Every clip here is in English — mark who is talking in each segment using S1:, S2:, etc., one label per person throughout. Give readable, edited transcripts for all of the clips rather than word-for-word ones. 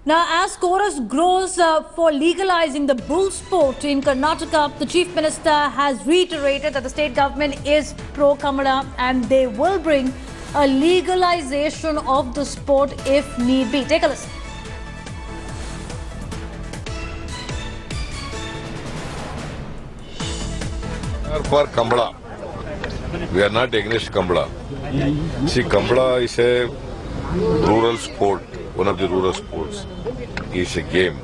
S1: Now, as chorus grows for legalizing the bull sport in Karnataka, the Chief Minister has reiterated that the state government is pro-Kambala and they will bring a legalization of the sport if need be. Take a listen.
S2: For Kambala. We are not against Kambala. See, Kambala is a rural sport, one of the rural sports. It's a game.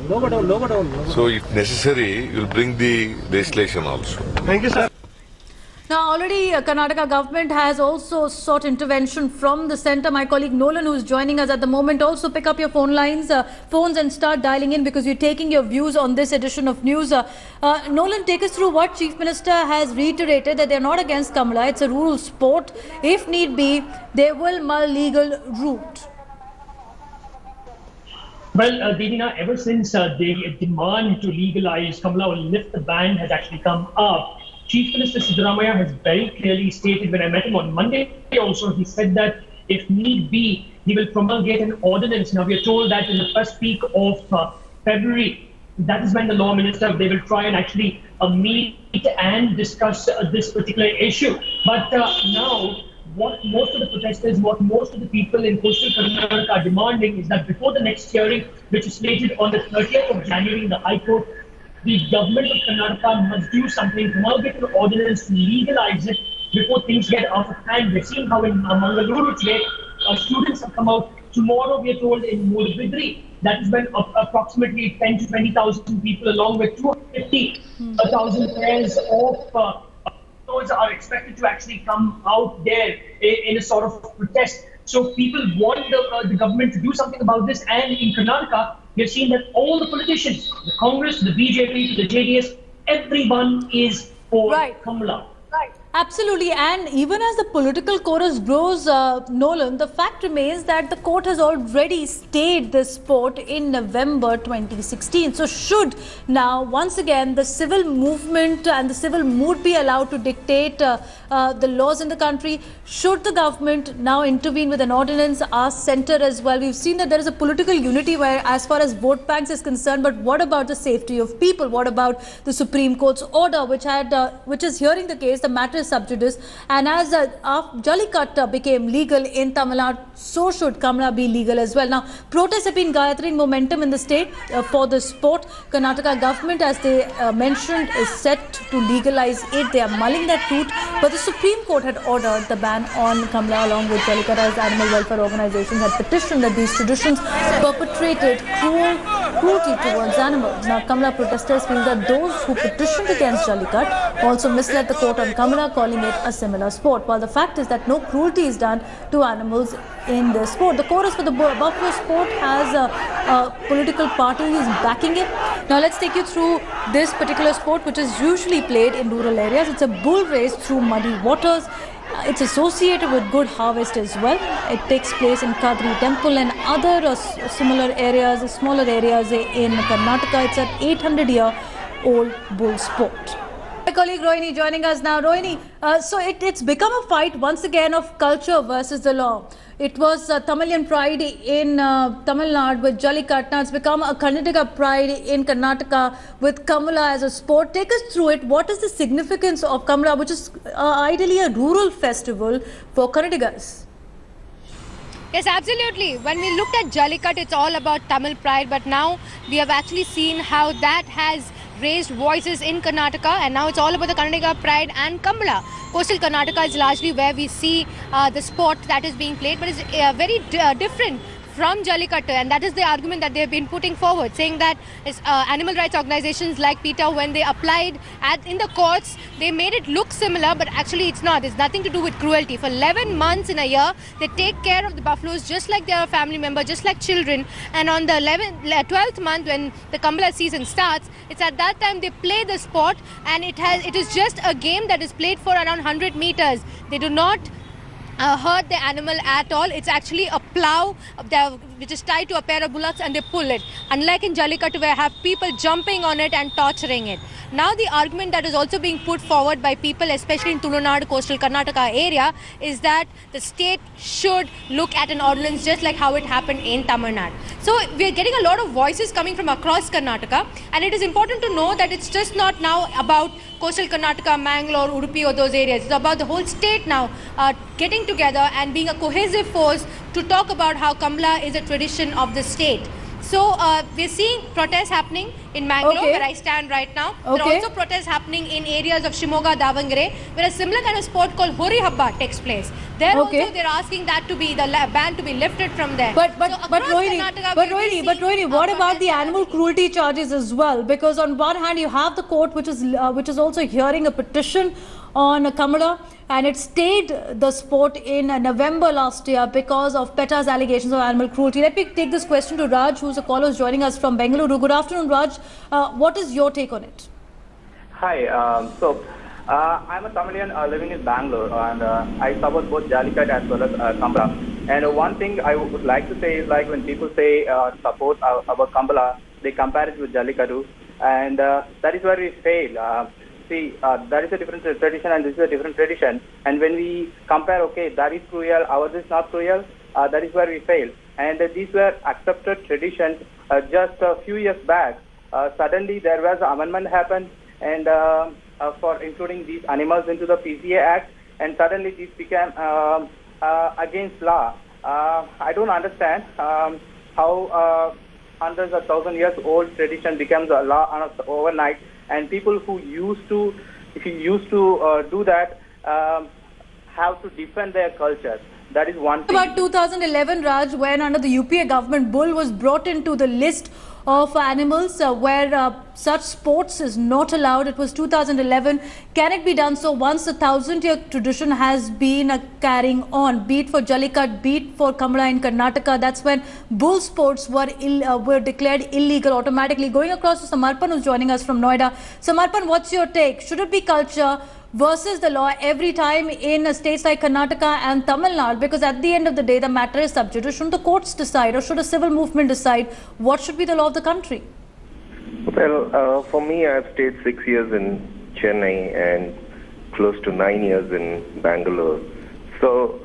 S2: So if necessary, you will bring the legislation also.
S3: Thank you, sir.
S1: Now, already Karnataka government has also sought intervention from the centre. My colleague Nolan, who is joining us at the moment, also pick up your phones and start dialing in because you're taking your views on this edition of news. Nolan, take us through what Chief Minister has reiterated, that they're not against Kambala. It's a rural sport. If need be, they will mull legal route.
S3: Well, Devina, ever since the demand to legalize Kambala or lift the ban has actually come up, Chief Minister Siddharamaiah has very clearly stated, when I met him on Monday also, he said that if need be, he will promulgate an ordinance. Now, we are told that in the first week of February, that is when the law minister, they will try and actually meet and discuss this particular issue. But now, what most of the protesters, what most of the people in coastal Karnataka are demanding is that before the next hearing, which is slated on the 30th of January in the High Court, the government of Karnataka must do something, promulgate an ordinance to legalize it before things get out of hand. We've seen how in Mangalore today, students have come out. Tomorrow, we are told in Mudbidri, that is when approximately 10 to 20,000 people, along with 250,000 pairs of those are expected to actually come out there in a sort of protest. So people want the government to do something about this. And in Karnataka, we have seen that all the politicians, the Congress, the BJP, the JDS, everyone is for Kambala.
S1: Right. Absolutely. And even as the political chorus grows, Nolan, the fact remains that the court has already stayed this sport in November 2016. So should now, once again, the civil movement and the civil mood be allowed to dictate the laws in the country? Should the government now intervene with an ordinance, our centre as well? We've seen that there is a political unity where, as far as vote banks is concerned, but what about the safety of people? What about the Supreme Court's order, which is hearing the case? The matter is sub judice, and as Jallikattu became legal in Tamil Nadu, so should Kambala be legal as well. Now, protests have been gathering momentum in the state for the sport. Karnataka government, as they mentioned, is set to legalize it. They are mulling that route, but the Supreme Court had ordered the ban on Kambala along with Jallikattu, as animal welfare organizations had petitioned that these traditions perpetrated cruelty towards animals. Now, Kambala protesters feel that those who petitioned against Jallikattu also misled the court on Kambala, calling it a similar sport, while the fact is that no cruelty is done to animals in the sport. The chorus for the buffalo sport has a political party is backing it. Now let's take you through this particular sport, which is usually played in rural areas. It's a bull race through muddy waters. It's associated with good harvest as well. It takes place in Kadri Temple and other similar areas, smaller areas in Karnataka. It's an 800-year-old bull sport. My colleague Rohini joining us now. Rohini, so it's become a fight once again of culture versus the law. It was Tamilian pride in Tamil Nadu with Jallikattu. Now it's become a Karnataka pride in Karnataka with Kambala as a sport. Take us through it. What is the significance of Kambala, which is ideally a rural festival for Karnataka's?
S4: Yes, absolutely. When we looked at Jallikattu, it's all about Tamil pride, but now we have actually seen how that has raised voices in Karnataka, and now it's all about the Karnataka pride and Kambala. Coastal Karnataka is largely where we see the sport that is being played, but it's very different from Jallikattu, and that is the argument that they have been putting forward, saying that animal rights organizations like PETA, when they applied in the courts, they made it look similar, but actually it's not. It's nothing to do with cruelty. For 11 months in a year, they take care of the buffaloes just like they are a family member, just like children. And on the 12th month, when the Kambala season starts, it's at that time they play the sport, and it is just a game that is played for around 100 meters. They do not hurt the animal at all. It's actually a plow which is tied to a pair of bullocks, and they pull it. Unlike in Jallikattu, where I have people jumping on it and torturing it. Now the argument that is also being put forward by people, especially in Tulunadu, coastal Karnataka area, is that the state should look at an ordinance just like how it happened in Tamil Nadu. So we are getting a lot of voices coming from across Karnataka, and it is important to know that it's just not now about coastal Karnataka, Mangalore, Udupi or those areas. It's about the whole state now getting together and being a cohesive force to talk about how Kambala is a tradition of the state. So we're seeing protests happening in Mangalore,
S1: Okay.
S4: where I stand right now. There are
S1: Okay.
S4: also protests happening in areas of Shimoga, Davangere, where a similar kind of sport called Hori Habba takes place. There
S1: Okay.
S4: also they're asking that to be the ban to be lifted from there.
S1: But
S4: So across Karnataka, we'll be
S1: Rohini,
S4: seeing,
S1: what about
S4: protests
S1: the
S4: are
S1: animal
S4: happening.
S1: cruelty charges as well? Because on one hand, you have the court which is also hearing a petition on Kambala, and it stayed the sport in November last year because of PETA's allegations of animal cruelty. Let me take this question to Raj, who's a caller who's joining us from Bengaluru. Good afternoon, Raj. What is your take on it?
S5: Hi. I'm a Tamilian living in Bangalore, and I support both Jallikat as well as Kambala. And one thing I would like to say is, like, when people say support our Kambala, they compare it with Jallikattu, and that is where we fail. That is a different tradition, and this is a different tradition. And when we compare, okay, that is cruel, ours is not cruel, that is where we fail. And these were accepted traditions just a few years back. Suddenly there was an amendment happened, and for including these animals into the PCA Act, and suddenly this became against law. I don't understand how hundreds of 1,000 years old tradition becomes a law overnight, and people who used to do that have to defend their culture. That is one thing.
S1: About 2011, Raj, when under the UPA government, bull was brought into the list of animals where such sports is not allowed. It was 2011. Can it be done so once a 1,000-year tradition has been carrying on, be it for Jallikat, be it for Kambala in Karnataka? That's when bull sports were declared illegal automatically. Going across to Samarpan, who's joining us from Noida. Samarpan, what's your take? Should it be culture versus the law every time in states like Karnataka and Tamil Nadu? Because at the end of the day, the matter is sub judice. Shouldn't the courts decide, or should a civil movement decide what should be the law of the country?
S6: Well, for me, I've stayed 6 years in Chennai and close to 9 years in Bangalore. So,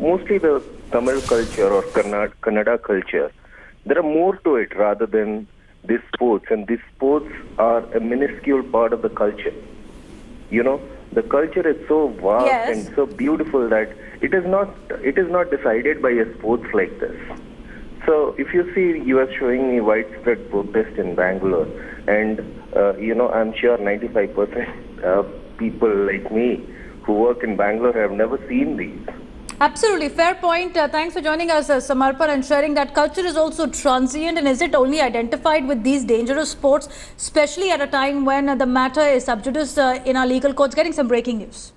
S6: mostly the Tamil culture or Kannada culture, there are more to it rather than these sports. And these sports are a minuscule part of the culture. The culture is so vast
S1: Yes.
S6: and so beautiful that it is not decided by a sports like this. So if you see, you are showing me widespread protest in Bangalore, and I'm sure 95% people like me who work in Bangalore have never seen these.
S1: Absolutely, fair point. Thanks for joining us, Samarpan, and sharing that culture is also transient. And is it only identified with these dangerous sports, especially at a time when the matter is sub judice in our legal courts? Getting some breaking news.